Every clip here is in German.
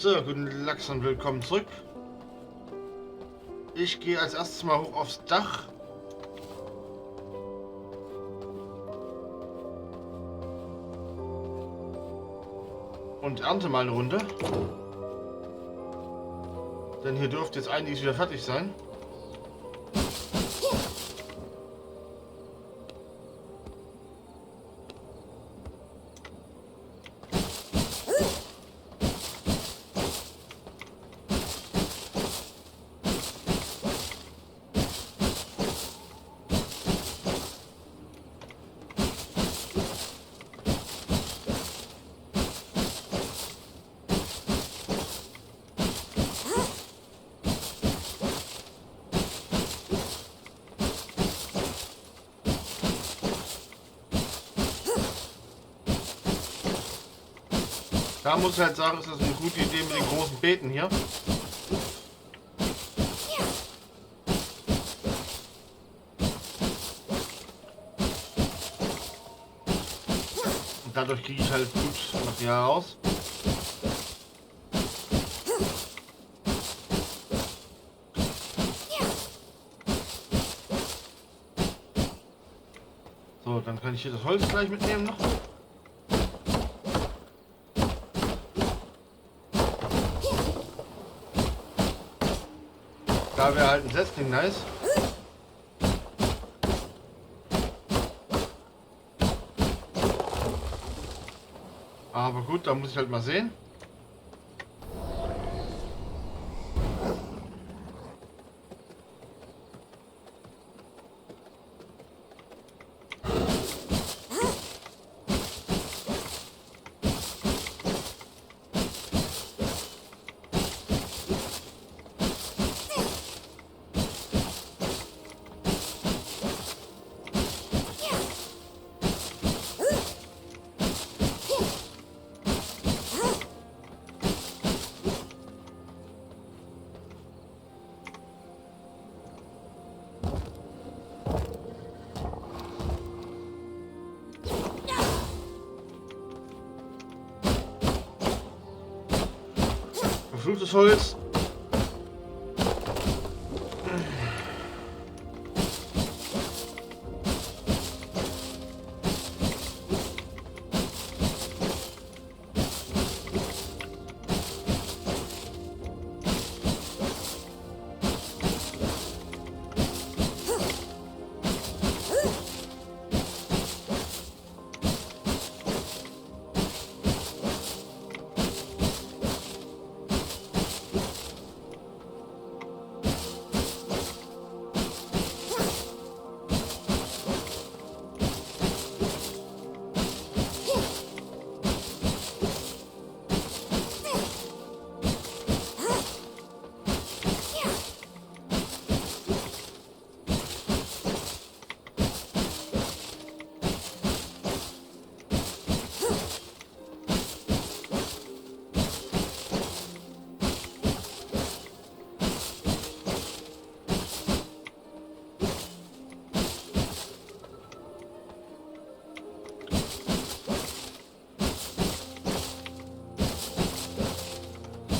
So, guten Lachs und willkommen zurück. Ich gehe als erstes mal hoch aufs Dach. Und ernte mal eine Runde. Denn hier dürfte jetzt einiges wieder fertig sein. Da muss ich halt sagen, ist das eine gute Idee mit den großen Beeten hier. Und dadurch kriege ich halt gut Material raus. So, dann kann ich hier das Holz gleich mitnehmen noch. Da wäre halt ein Setzling nice. Aber gut, da muss ich halt mal sehen. Verfluchtes Holz.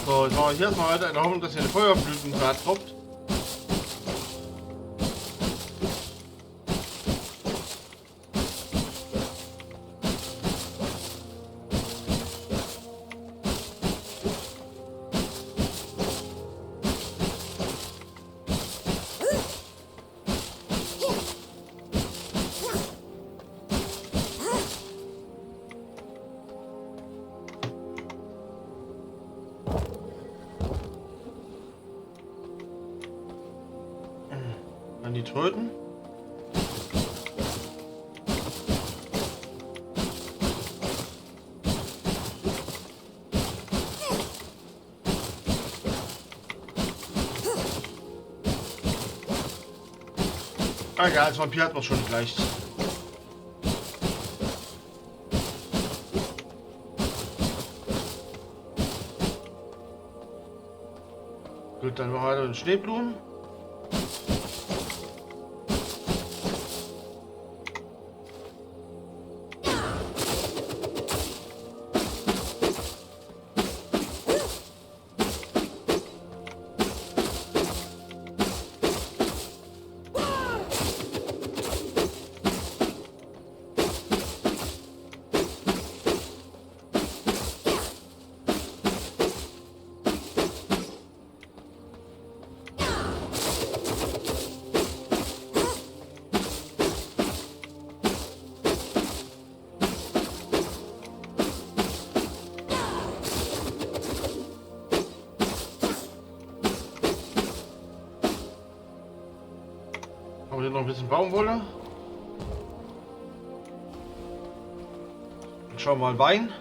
So, jetzt machen wir hier erstmal weiter in der Hoffnung, dass hier eine Feuerblütensaat droppt. die Tröten. Ah ja, als Vampir hat man schon gleich. Gut, dann machen wir weiter mit den Schneeblumen. Haben wir hier noch ein bisschen Baumwolle. Und schauen wir mal Wein.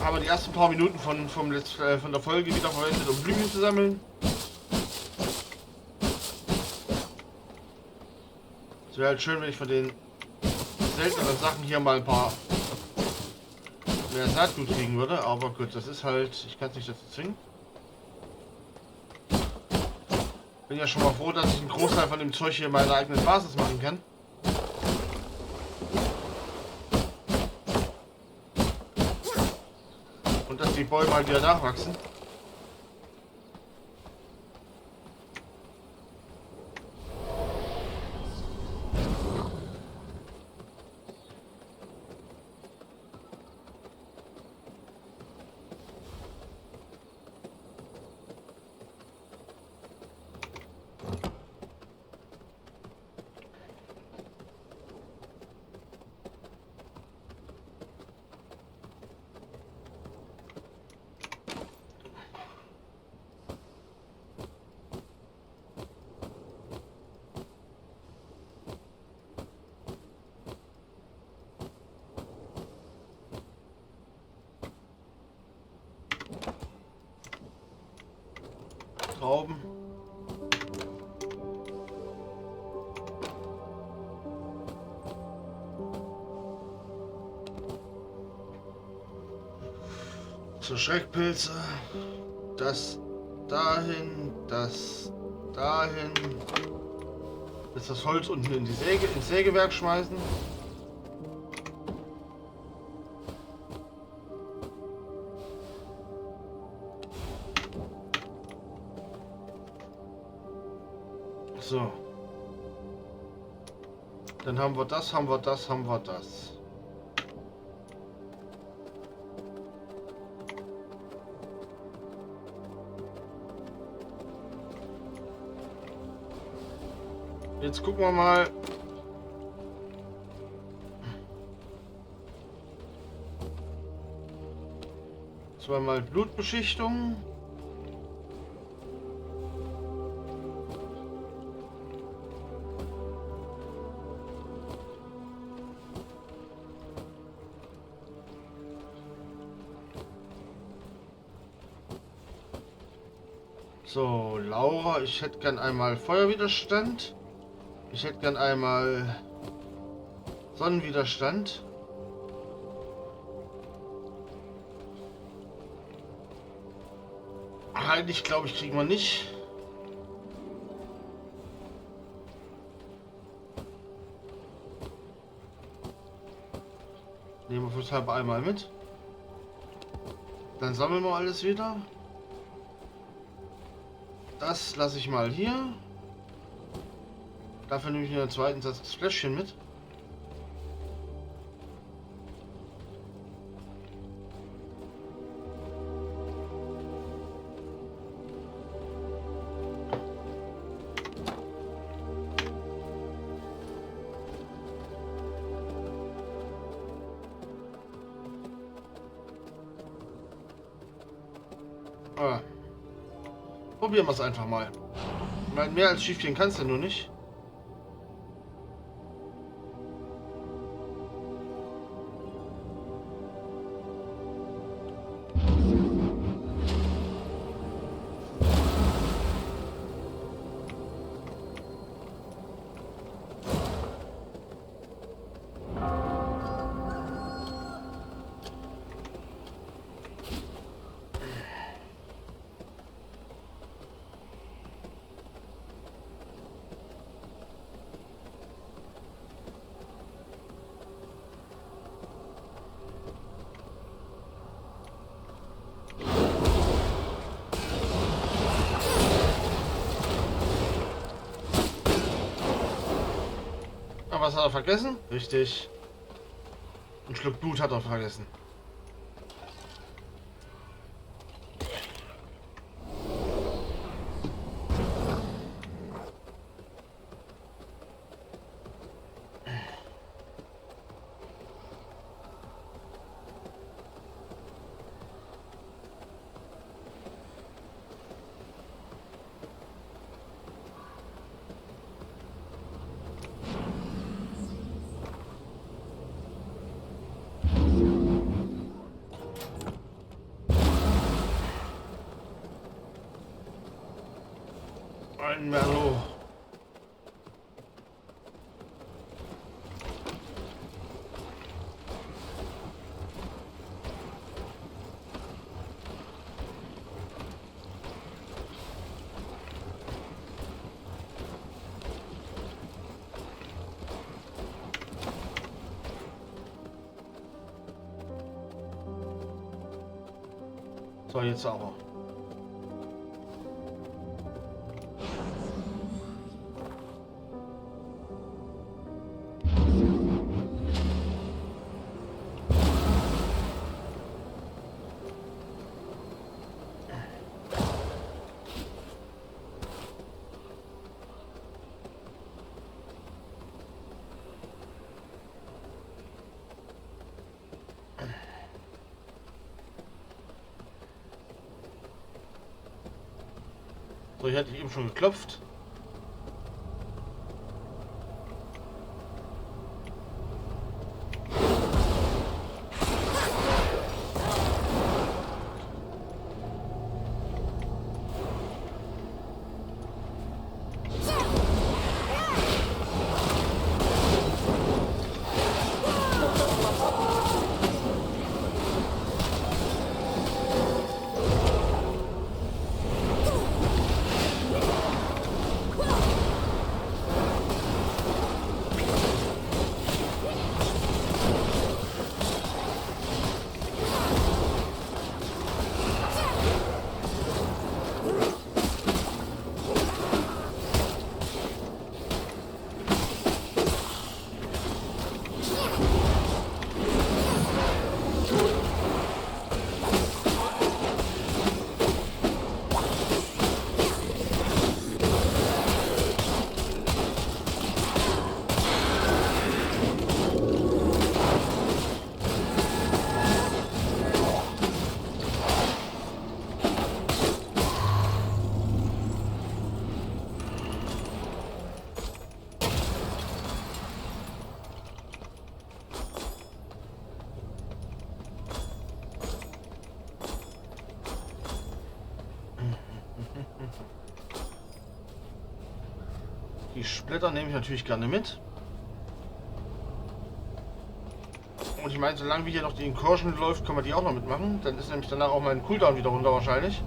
Haben wir die ersten paar Minuten von der Folge wieder verwendet, um Blümchen zu sammeln. Es wäre halt schön, wenn ich von den seltenen Sachen hier mal ein paar mehr Saatgut kriegen würde, aber gut, das ist halt, ich kann es nicht dazu zwingen. Bin ja schon mal froh, dass ich einen Großteil von dem Zeug hier in meiner eigenen Basis machen kann. Dass die Bäume halt wieder nachwachsen. Trauben. So Schreckpilze. Das dahin, das dahin. Jetzt das Holz unten in die Säge, ins Sägewerk schmeißen. So. Dann haben wir das, haben wir das, haben wir das. Jetzt gucken wir mal. Zweimal Blutbeschichtung. So, Laura, ich hätte gern einmal Feuerwiderstand. Ich hätte gern einmal Sonnenwiderstand. Heilig, glaube ich, kriegen wir nicht. Nehmen wir fürs halbe einmal mit. Dann sammeln wir alles wieder. Das lasse ich mal hier. Dafür nehme ich in der zweiten Satz das Fläschchen mit. Ah. Probieren wir es einfach mal. Ich meine, mehr als schief gehen kann es ja nur nicht. Aber was hat er vergessen? Richtig. Ein Schluck Blut hat er vergessen. Ein Merlot. So, jetzt aber. So, hier hatte ich eben schon geklopft. Die Splitter nehme ich natürlich gerne mit. Und ich meine, solange wie hier noch die Incursion läuft, können wir die auch noch mitmachen. Dann ist nämlich danach auch mein Cooldown wieder runter wahrscheinlich.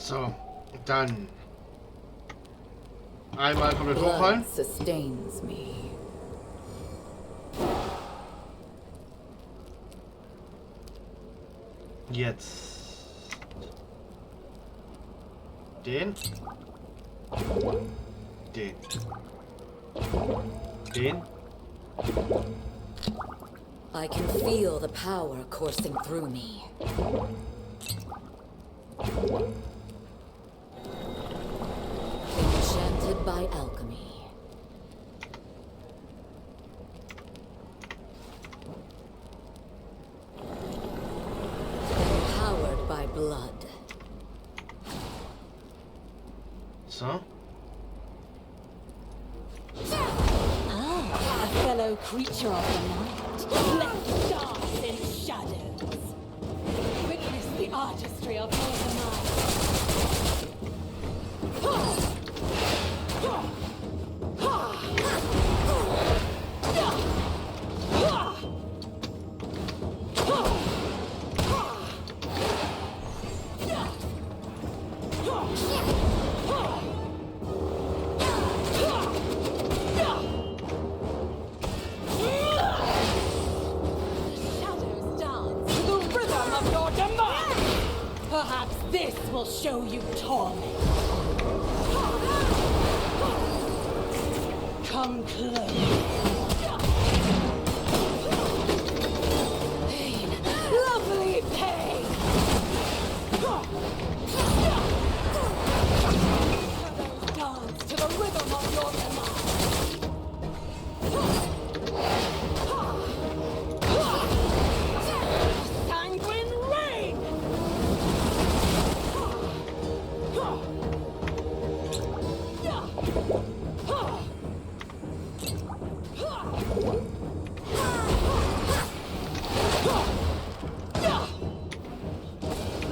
So, dann einmal komplett Blood hochfallen. sustains me. Jetzt den. Den. Den. I can feel the power coursing through me. Enchanted by alchemy. Empowered by blood. So. A fellow creature of the night, left dark in shadows. Witness the artistry of your demise. Perhaps this will show you torment. Come close. Pain, lovely pain. Shadows dance to the rhythm of your sanguine rain.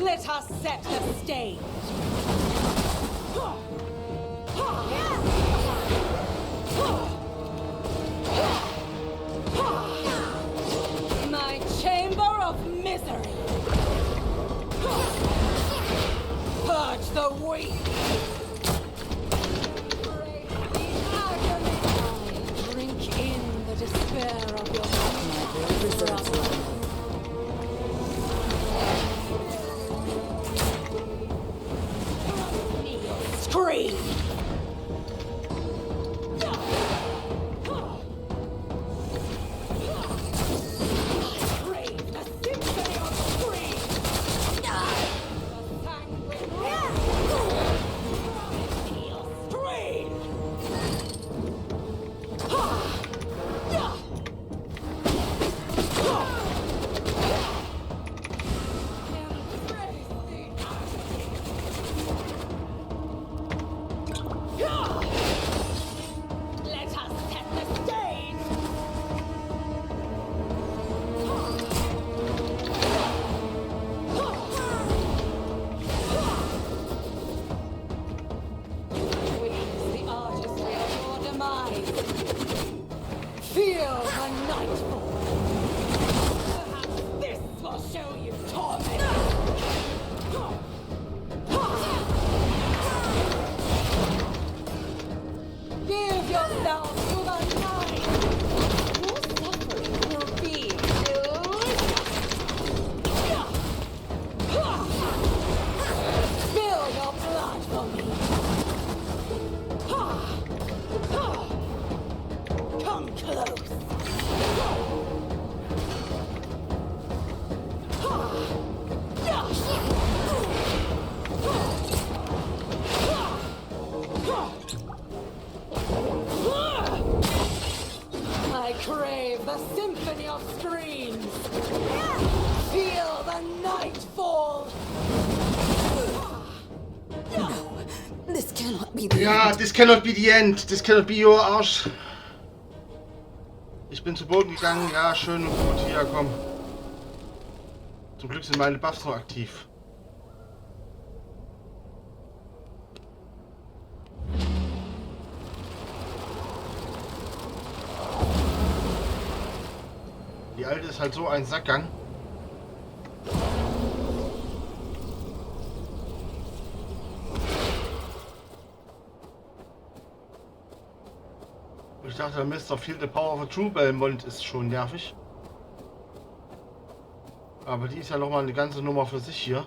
Let us set the stage. My chamber of misery. Purge the weak. Break the agony. Drink in the despair of your Reserves brother. line. Scream! Crave the symphony of scream! Let us set the stage! Witness the artistry of your demise. Feel the nightfall. Perhaps this will show you torment. Give yourself to the night. Your suffering will be spill your blood for me. Come close. I crave the symphony of screams. Feel the nightfall. This cannot be the Ja, end. this cannot be the end. This cannot be your Arsch. Ich bin zu Boden gegangen. Ja, schön und gut. Hier, komm. Zum Glück sind meine Buffs noch aktiv. Die alte ist halt so ein Sackgang. Ich dachte, Mr. Feel the Power of a True Belmont ist schon nervig. Aber die ist ja nochmal eine ganze Nummer für sich hier.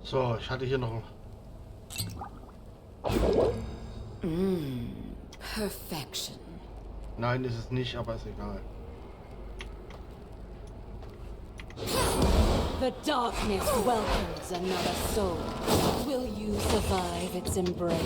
So, ich hatte hier noch ein... Perfection. Nein, ist es nicht, aber ist egal. The darkness welcomes another soul. Will you survive its embrace?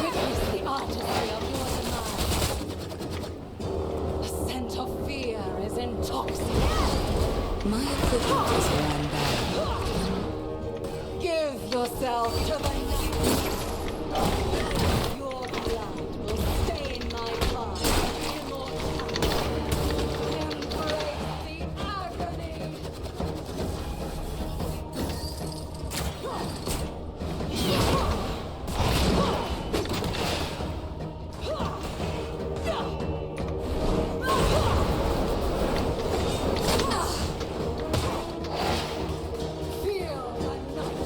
Witness the artistry of your demise. The scent of fear is intoxicating. My equipment is worn down. Give yourself to the night. Your blood will stain my blood. Immortality. Embrace the agony. Feel the night.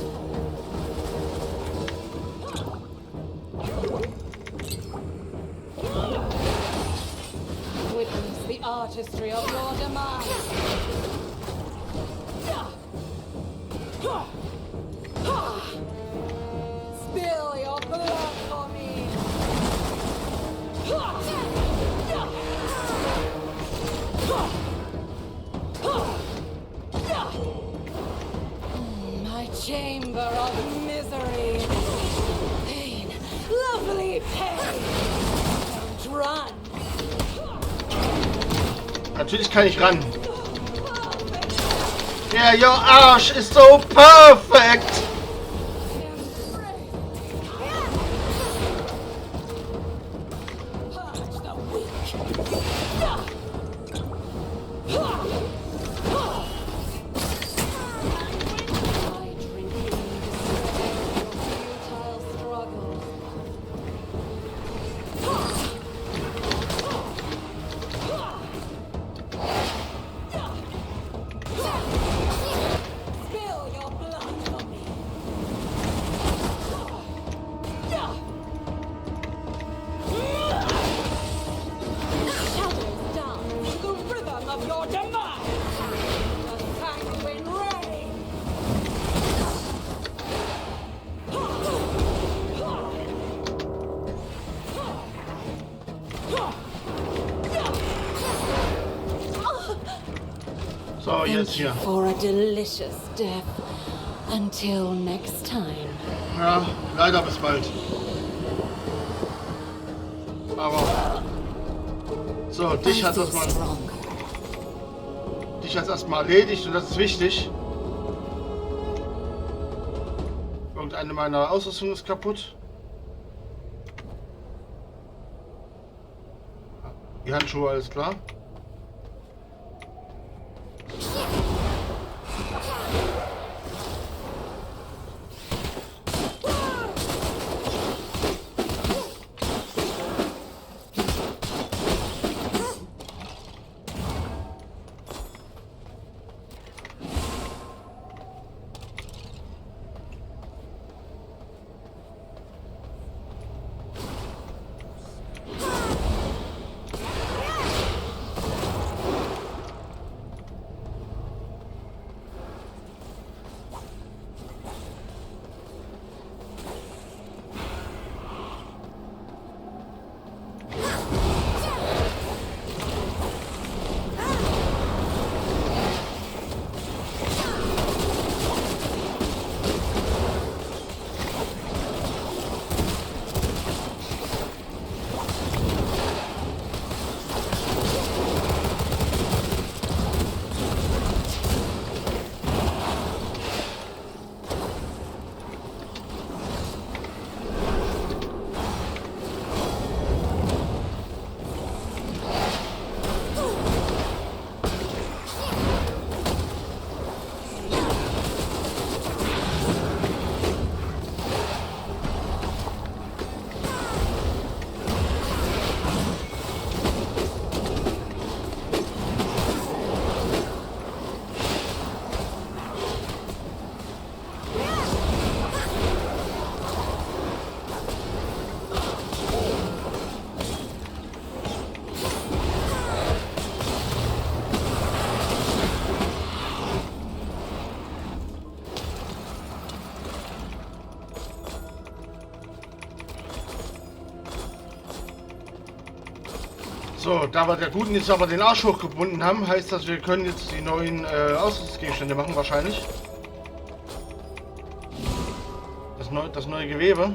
Witness the artistry of your demise. Spill your blood for me. My chamber of misery. Pain. Lovely pain. Don't run. Natürlich kann ich ran. Yeah, your Arsch is so perfect! Purge the weak. I drink in despair your futile struggles. Spill your blood for me. Shadows dance to the rhythm of your demise. A sanguine rain. So, jetzt Thank you hier. for a delicious death. Until next time. Ja, leider bis bald. Aber... So, dich I hat feel das mal... stronger. Dich hat erstmal erledigt und das ist wichtig. Irgendeine meiner Ausrüstung ist kaputt. Die Handschuhe, alles klar. So, da wir der Guten jetzt aber den Arsch hochgebunden haben, heißt das, wir können jetzt die neuen Ausrüstungsgegenstände machen wahrscheinlich. Das neue Gewebe.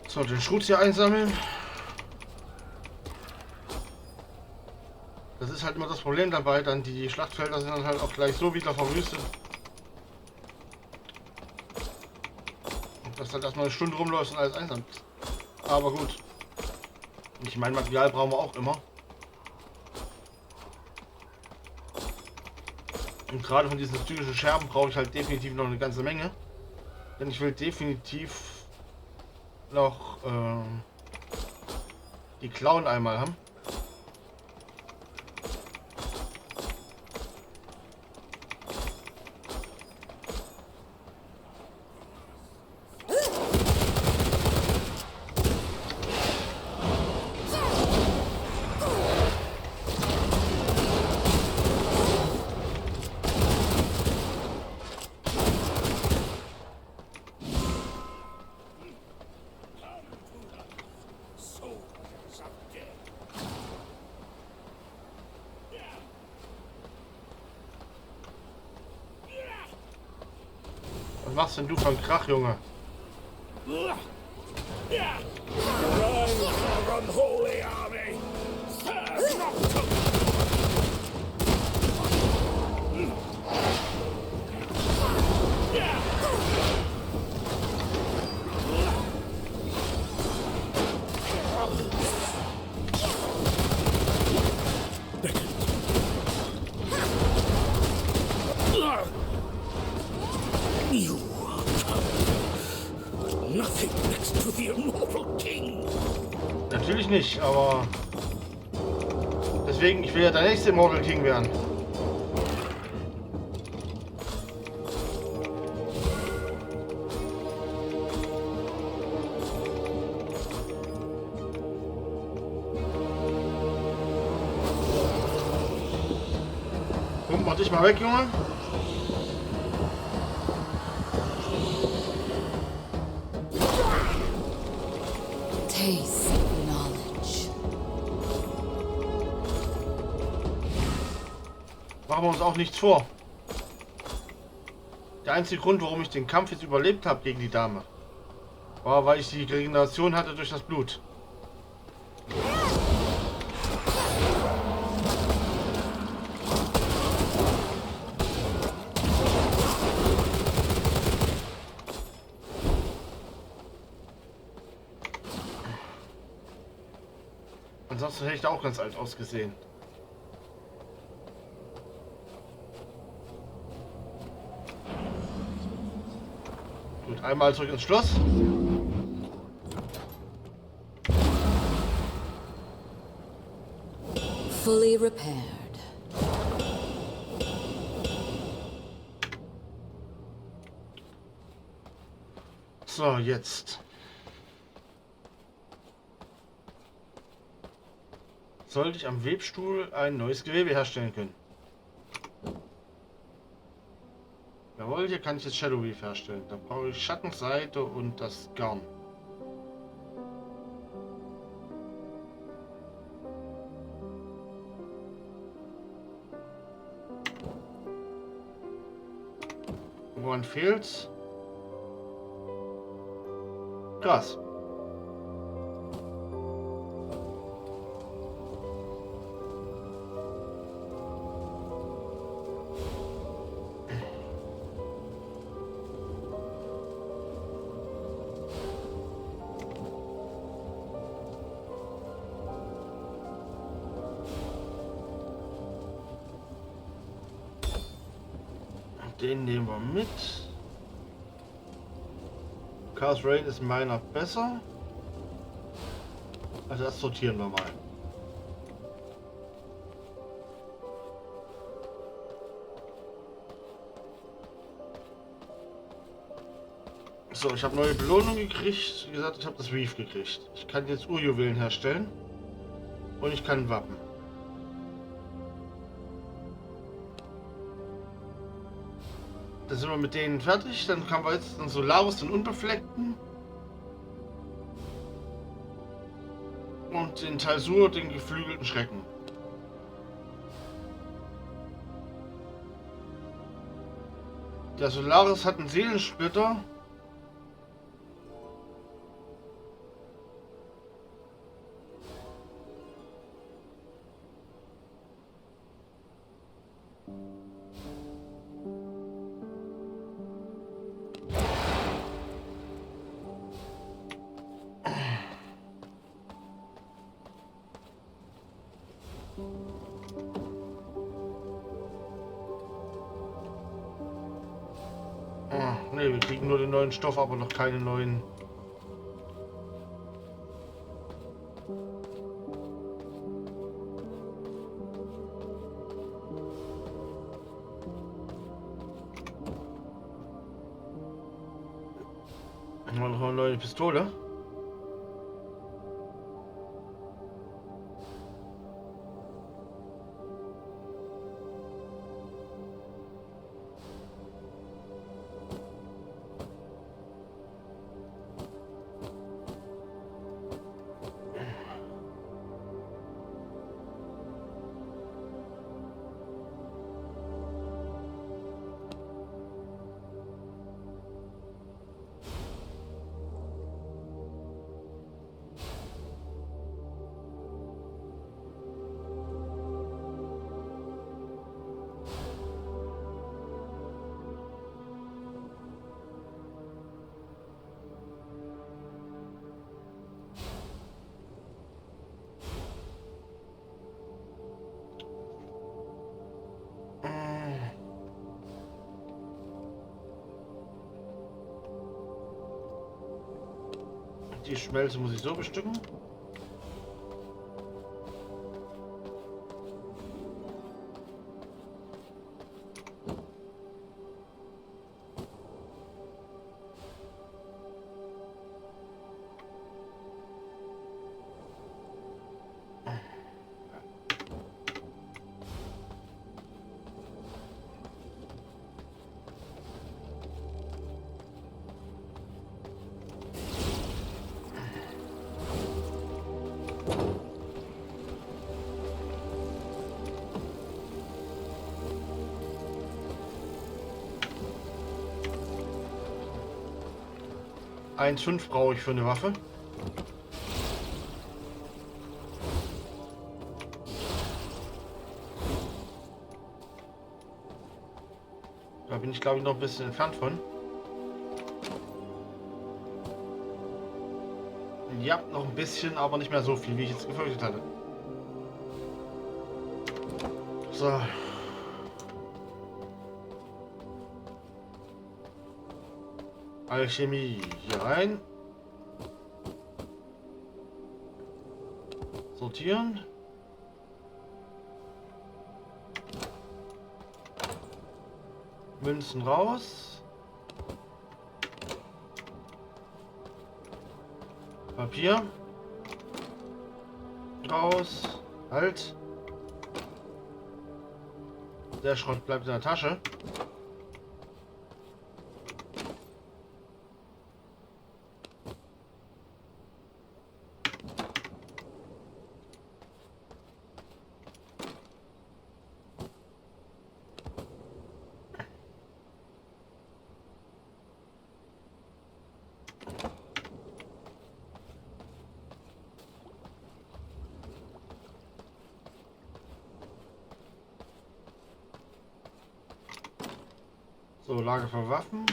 So, den Schrot hier einsammeln. Das ist halt immer das Problem dabei, dann die Schlachtfelder sind dann halt auch gleich so wieder verwüstet. Dass halt erstmal eine Stunde rumläuft und alles einsam ist. Aber gut. Ich meine, Material brauchen wir auch immer. Und gerade von diesen stygischen Scherben brauche ich halt definitiv noch eine ganze Menge. Denn ich will definitiv noch die Klauen einmal haben. Was machst denn du für einen Krach, Junge? unholy army! Serve Noctum! You are coward. Nothing next to the immortal king. Natürlich nicht, aber deswegen, ich will ja der nächste Immortal King werden. Komm, mach dich mal weg, Junge. Taste knowledge. Machen wir uns auch nichts vor. Der einzige Grund, warum ich den Kampf jetzt überlebt habe gegen die Dame, war, weil ich die Regeneration hatte durch das Blut. Ansonsten hätte ich da auch ganz alt ausgesehen. Gut, einmal zurück ins Schloss. Fully repaired. So, jetzt. Sollte ich am Webstuhl ein neues Gewebe herstellen können. Jawohl, hier kann ich jetzt Shadow Weave herstellen. Da brauche ich Schattenseite und das Garn. Woran fehlt's? Krass. Den nehmen wir mit. Chaos Rain ist meiner besser. Also das sortieren wir mal. So, ich habe neue Belohnung gekriegt. Wie gesagt, ich habe das Weave gekriegt. Ich kann jetzt Urjuwelen herstellen. Und ich kann Wappen. Dann sind wir mit denen fertig. Dann haben wir jetzt den Solaris, den Unbefleckten. Und den Talsur, den geflügelten Schrecken. Der Solaris hat einen Seelensplitter. Ne, wir kriegen nur den neuen Stoff, aber noch keine neuen. Haben wir noch eine neue Pistole? Die Schmelze muss ich so bestücken. $1,5 brauche ich für eine Waffe. Da bin ich, glaube ich, noch ein bisschen entfernt von. Ja, noch ein bisschen, aber nicht mehr so viel, wie ich jetzt gefürchtet hatte. So. Alchemie hier rein. Sortieren. Münzen raus. Papier. Raus. Halt. Der Schrott bleibt in der Tasche. So, Lager für Waffen.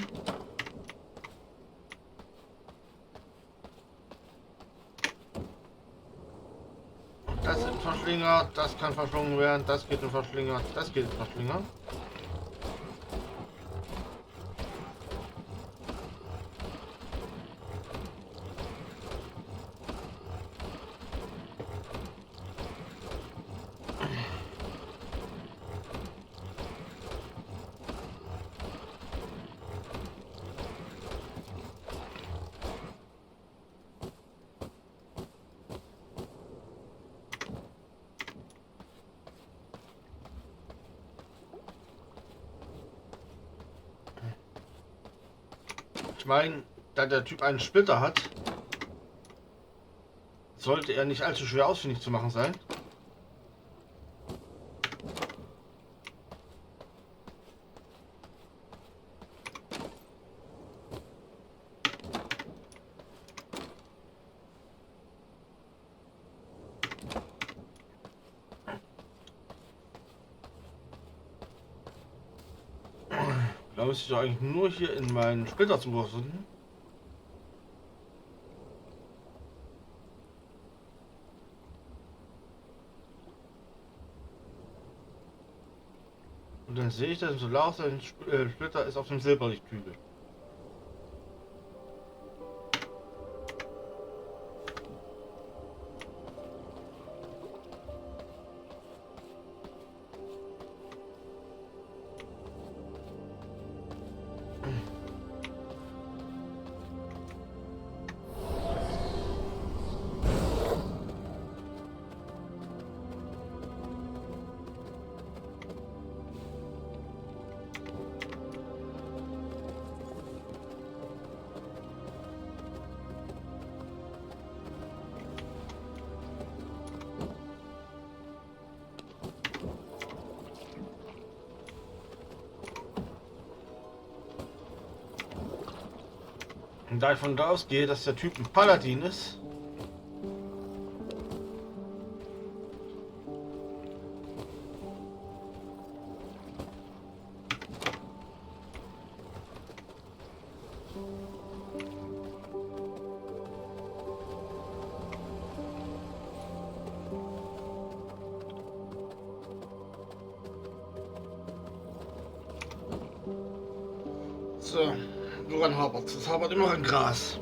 Das ist ein Verschlinger, das kann verschlungen werden, das geht in Verschlinger, das geht in Verschlinger. Ich meine, da der Typ einen Splitter hat, sollte er nicht allzu schwer ausfindig zu machen sein. Da müsste ich doch eigentlich nur hier in meinen Splitter zu finden. Und dann sehe ich, dass im Solar sein Splitter ist auf dem Silberlichtkübel. Und da ich von da ausgehe, dass der Typ ein Paladin ist, so, woran hapert es? Es hapert immer an Gras.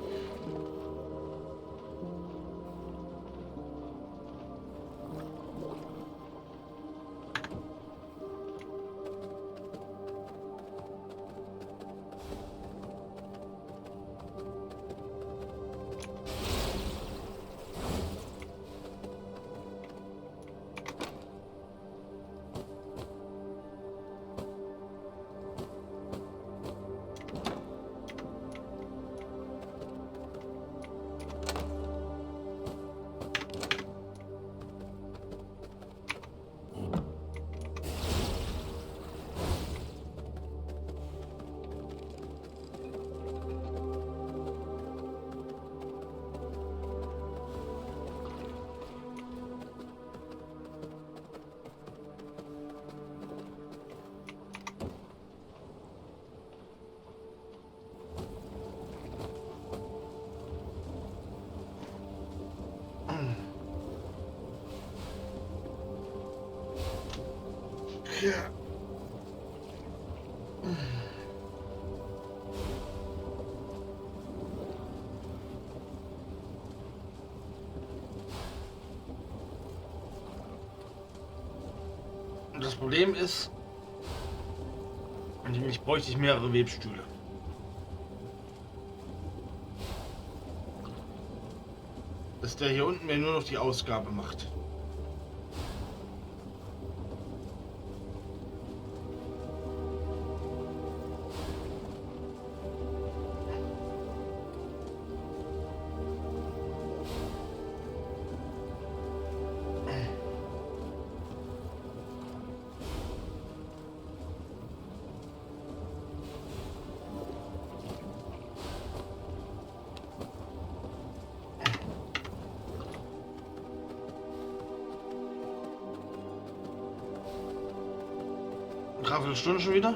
Okay. Und das Problem ist, ich bräuchte mehrere Webstühle. Dass der hier unten mir nur noch die Ausgabe macht. Dreiviertel Stunde schon wieder?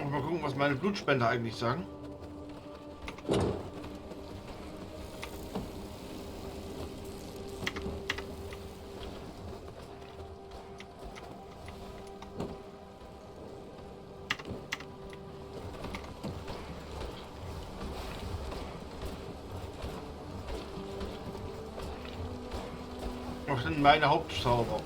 Mal gucken, was meine Blutspender eigentlich sagen. Was sind meine Hauptzauber?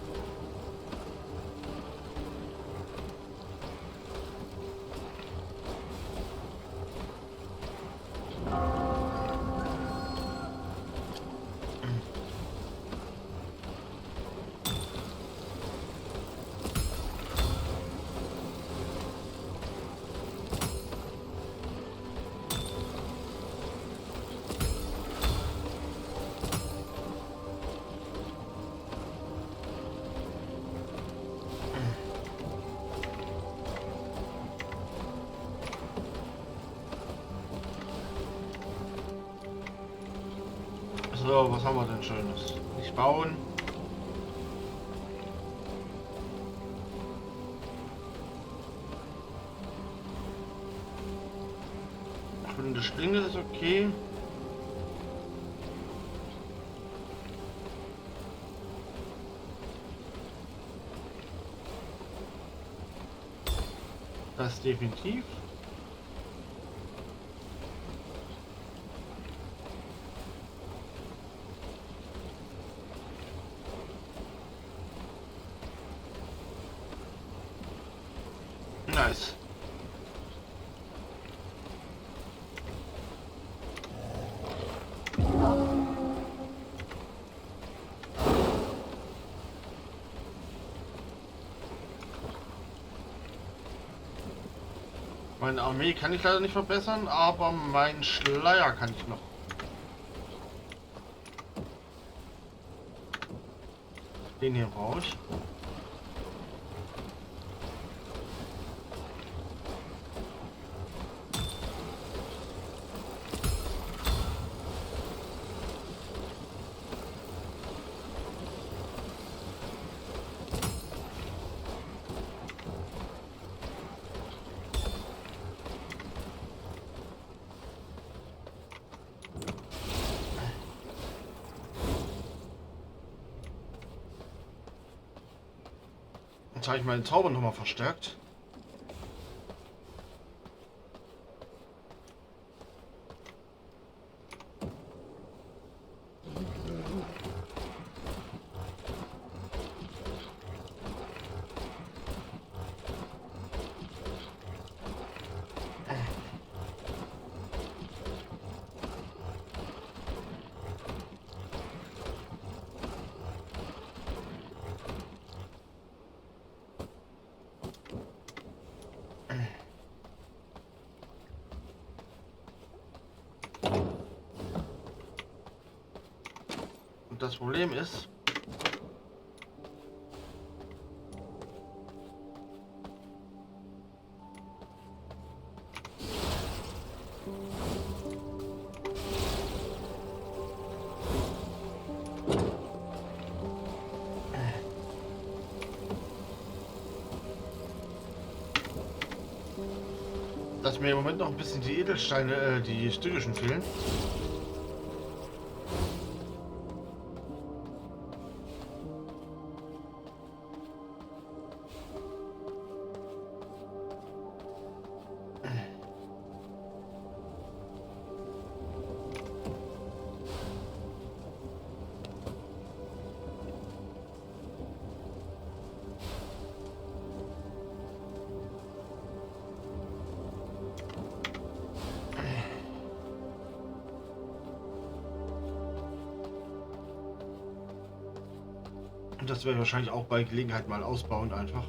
So, was haben wir denn Schönes? Nicht bauen. Eine Schlinge ist okay. Das definitiv. Nice. Meine Armee kann ich leider nicht verbessern, aber mein Schleier kann ich noch. Den hier brauche ich. Jetzt habe ich meinen Zauber nochmal verstärkt. Und das Problem ist, dass mir im Moment noch ein bisschen die Edelsteine, die stygischen fehlen. Und das werde ich wahrscheinlich auch bei Gelegenheit mal ausbauen einfach.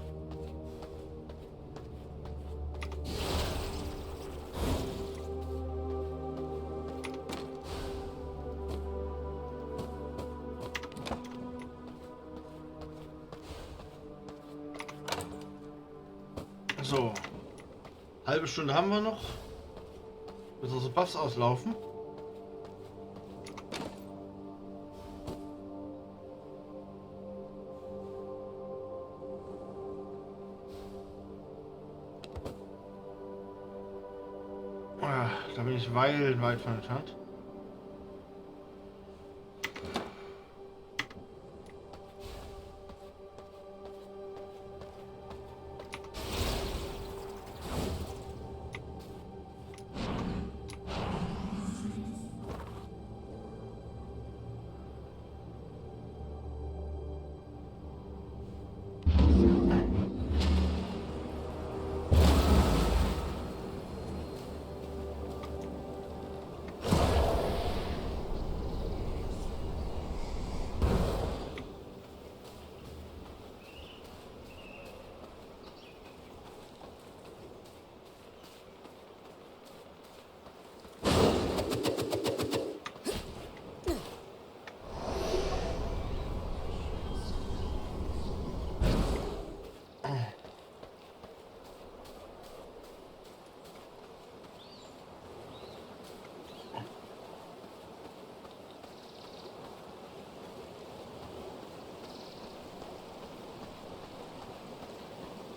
So. Halbe Stunde haben wir noch. Bis unsere Buffs auslaufen. Da bin ich weit von entfernt.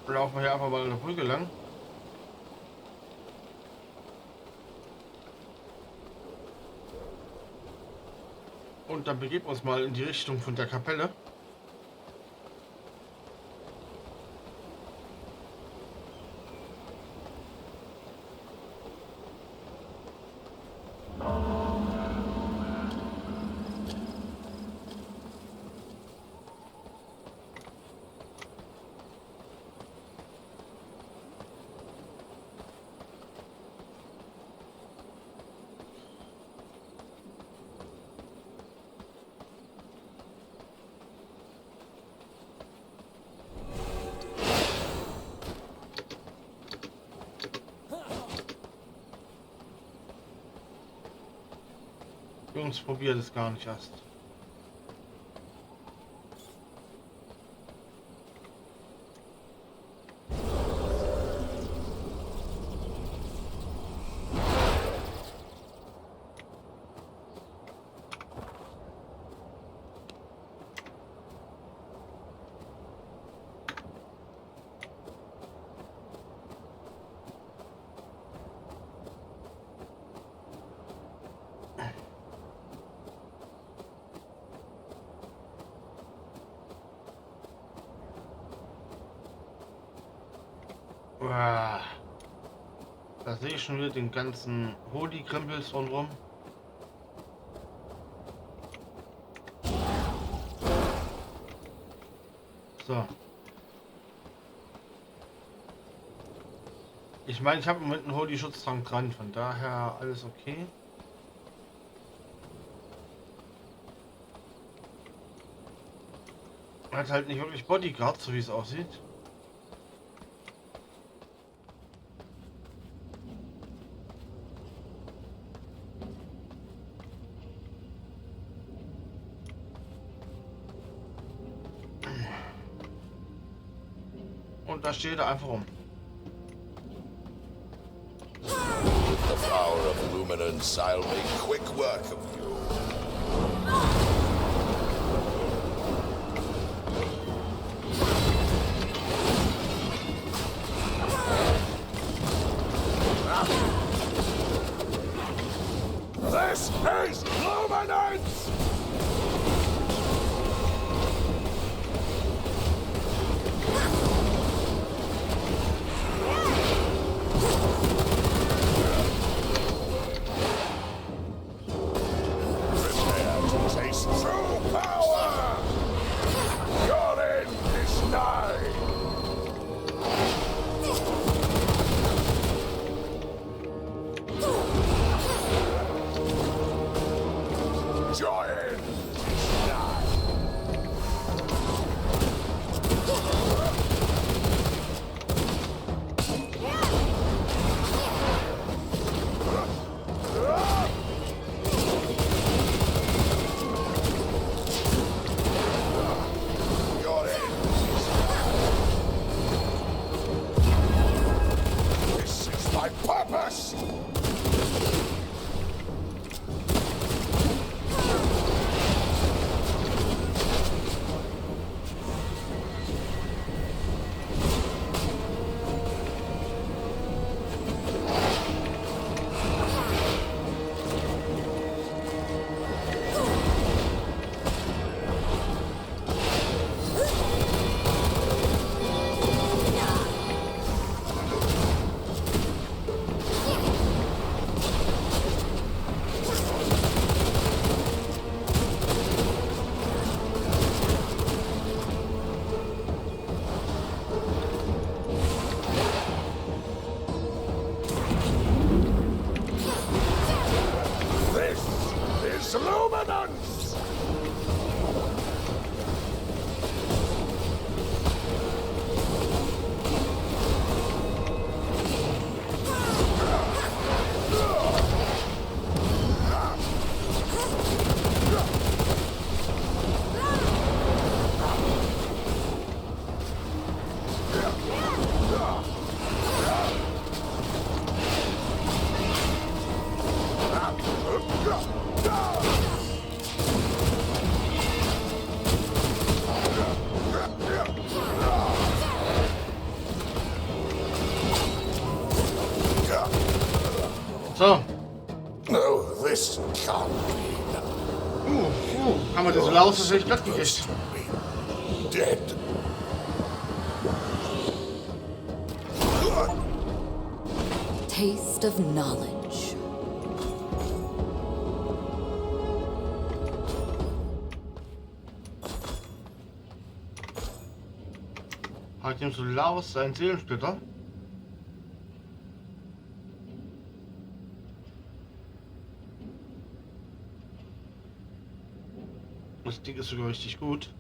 Laufen wir hier einfach mal an der Brücke lang. Und dann begeben wir uns mal in die Richtung von der Kapelle. Jungs, probiert es gar nicht erst. Uah. Da sehe ich schon wieder den ganzen Holy-Krempels von rum. So. Ich meine, ich habe im Moment einen Holy-Schutztrank dran, von daher alles okay. Hat halt nicht wirklich Bodyguard, so wie es aussieht. Und da steht er einfach rum. The power of luminance, I'll make quick work of you. This is luminance! my purpose! This is luminance! So. No, this can't be. Haben wir diese Laus tatsächlich glatt gekriegt. Dead. Taste of knowledge. Hat ihm so Laus seinen Seelensplitter. Das Ding ist sogar richtig gut.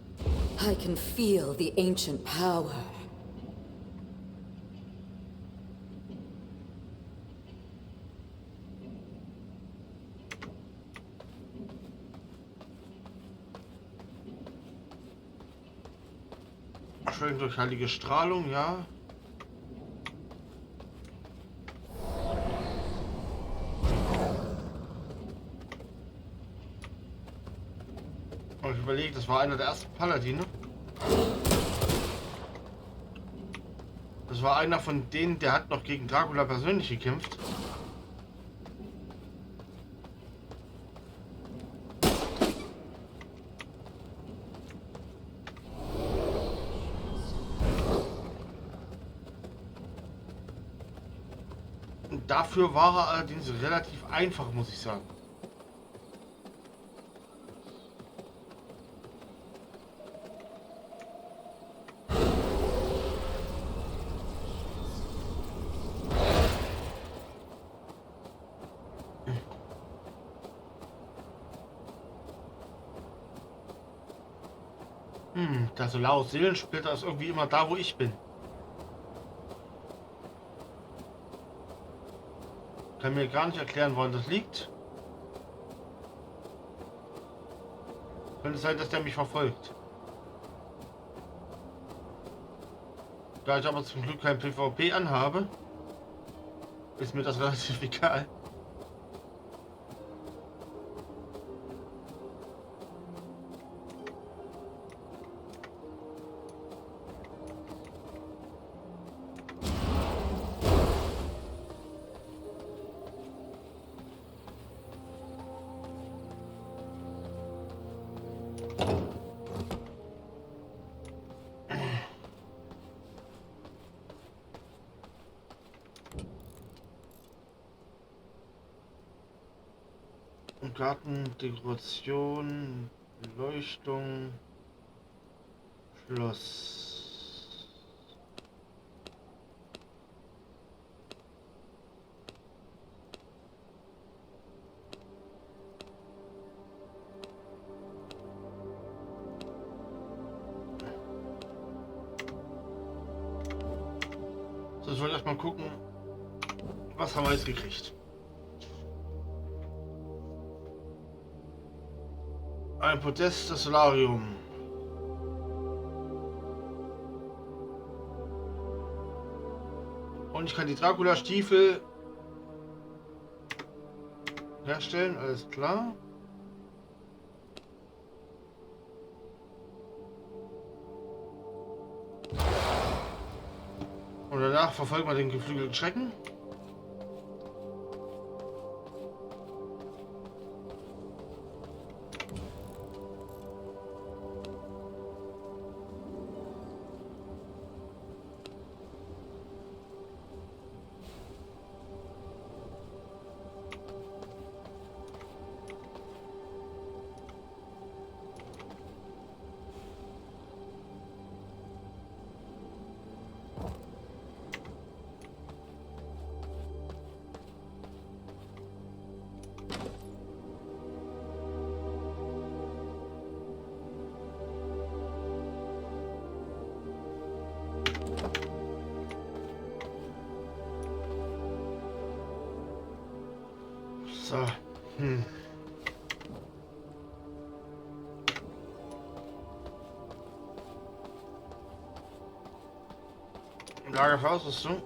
I can feel the ancient power. Schön durch heilige Strahlung, ja. Und ich überlege, das war einer der ersten Paladine. Das war einer von denen, der hat noch gegen Dracula persönlich gekämpft. Und dafür war er allerdings relativ einfach, muss ich sagen. Der Solaris Seelensplitter ist irgendwie immer da, wo ich bin. Kann mir gar nicht erklären, woran das liegt. Könnte sein, dass der mich verfolgt. Da ich aber zum Glück kein PvP anhabe, ist mir das relativ egal. Garten, Dekoration, Beleuchtung, Schloss. So, ich wollte erstmal gucken, was haben wir jetzt gekriegt. Ein Podest des Solarium. Und ich kann die Dracula-Stiefel Herstellen, alles klar. Und danach verfolgen wir den geflügelten Schrecken. So. Lager für Ausrüstung.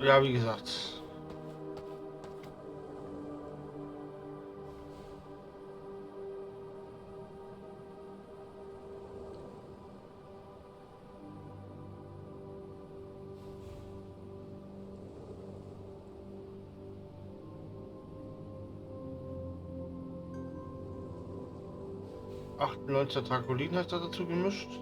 Ja, wie gesagt. Der Draculin hat er dazu gemischt.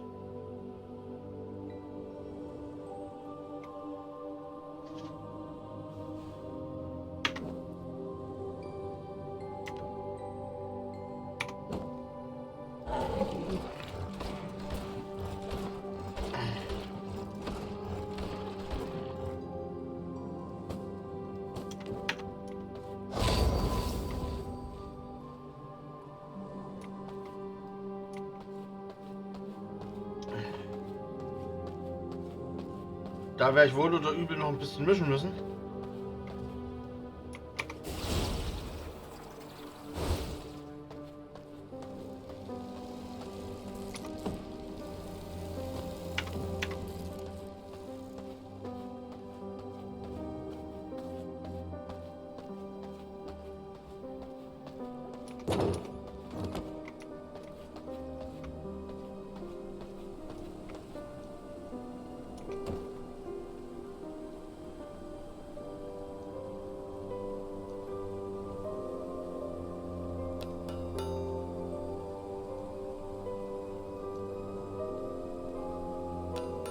Da werde ich wohl oder übel noch ein bisschen mischen müssen.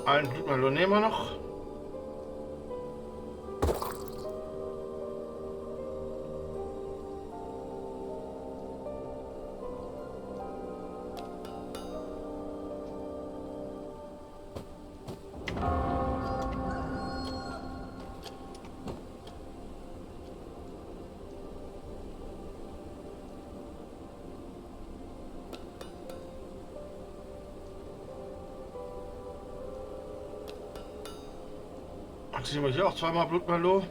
Ein Blutmalon nehmen wir noch. Jetzt nehmen wir hier auch zweimal Blutmalon.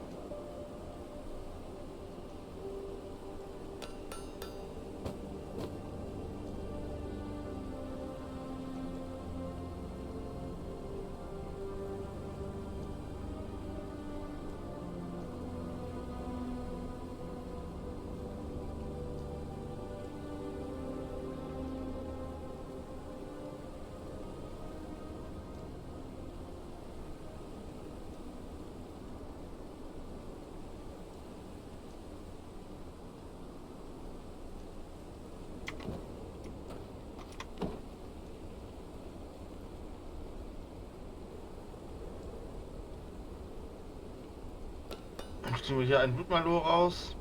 Jetzt ziehen wir hier ein Blutmalon raus.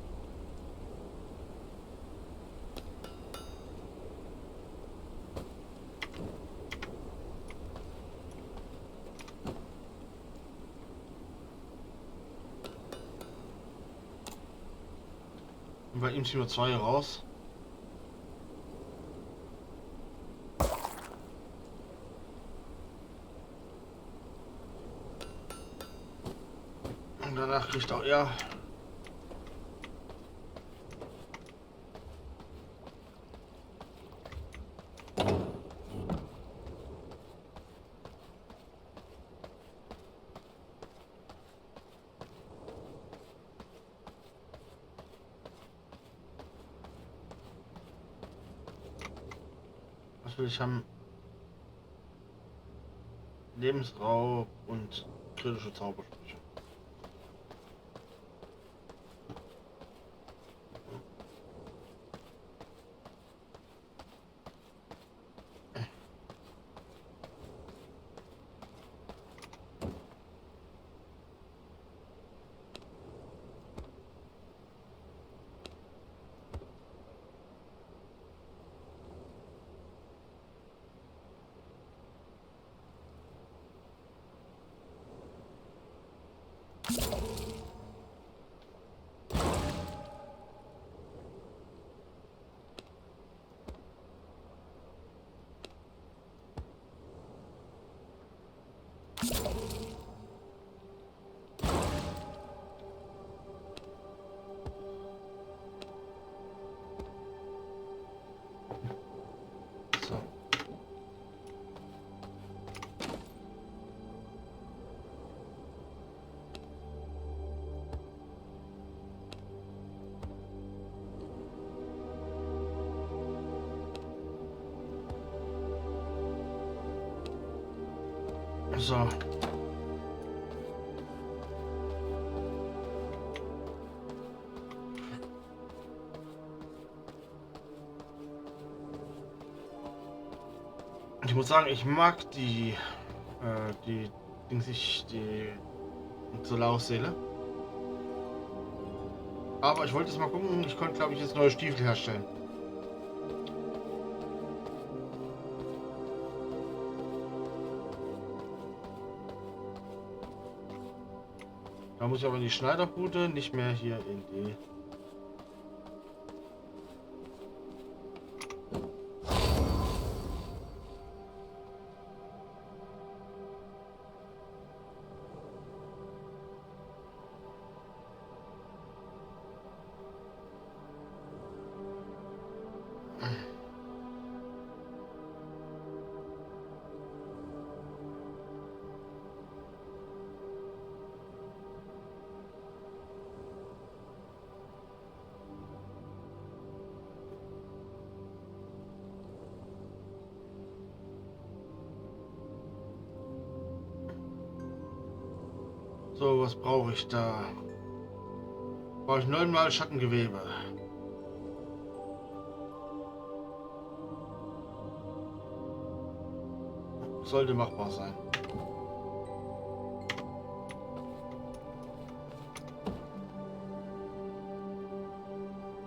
Und bei ihm ziehen wir 2 raus. Und danach kriegt auch er. Was will ich haben? Lebensraub und kritische Zaubersprüche. So. So. Ich muss sagen, ich mag die Solaris-Seele. Aber ich wollte jetzt mal gucken, ich konnte glaube ich jetzt neue Stiefel herstellen. Da muss ich aber in die Schneiderbude, nicht mehr hier in die... So, was brauche ich da? Brauche ich 9-mal Schattengewebe. Sollte machbar sein.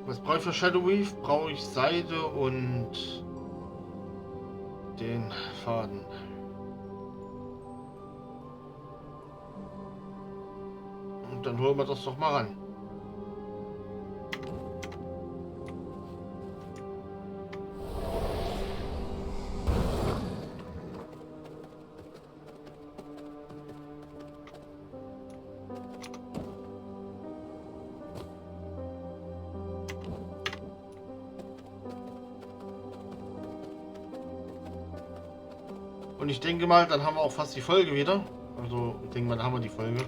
Was brauche ich für Shadow Weave? Brauche ich Seide und den Faden. Und dann holen wir das doch mal ran. Und ich denke mal, dann haben wir auch fast die Folge wieder. Also, ich denke mal, dann haben wir die Folge.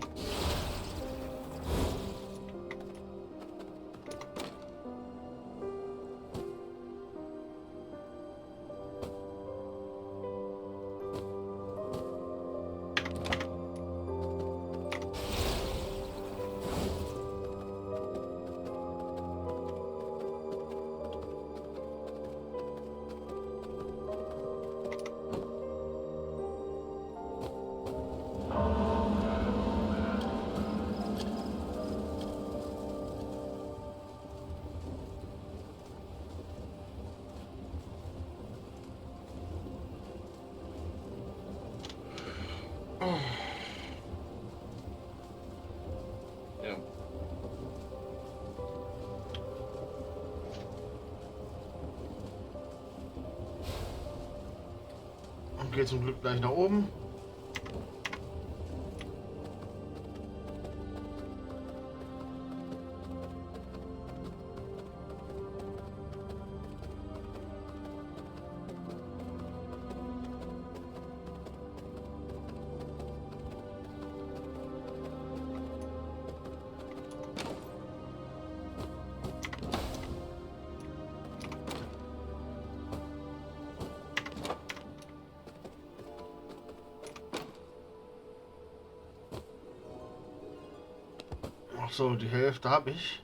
Ja. geht zum Glück gleich nach oben. Ach so, die Hälfte habe ich.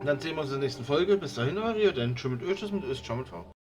Dann sehen wir uns in der nächsten Folge. Bis dahin, Mario, denn schon mit Ö, tschüss mit Ö, ciao mit V.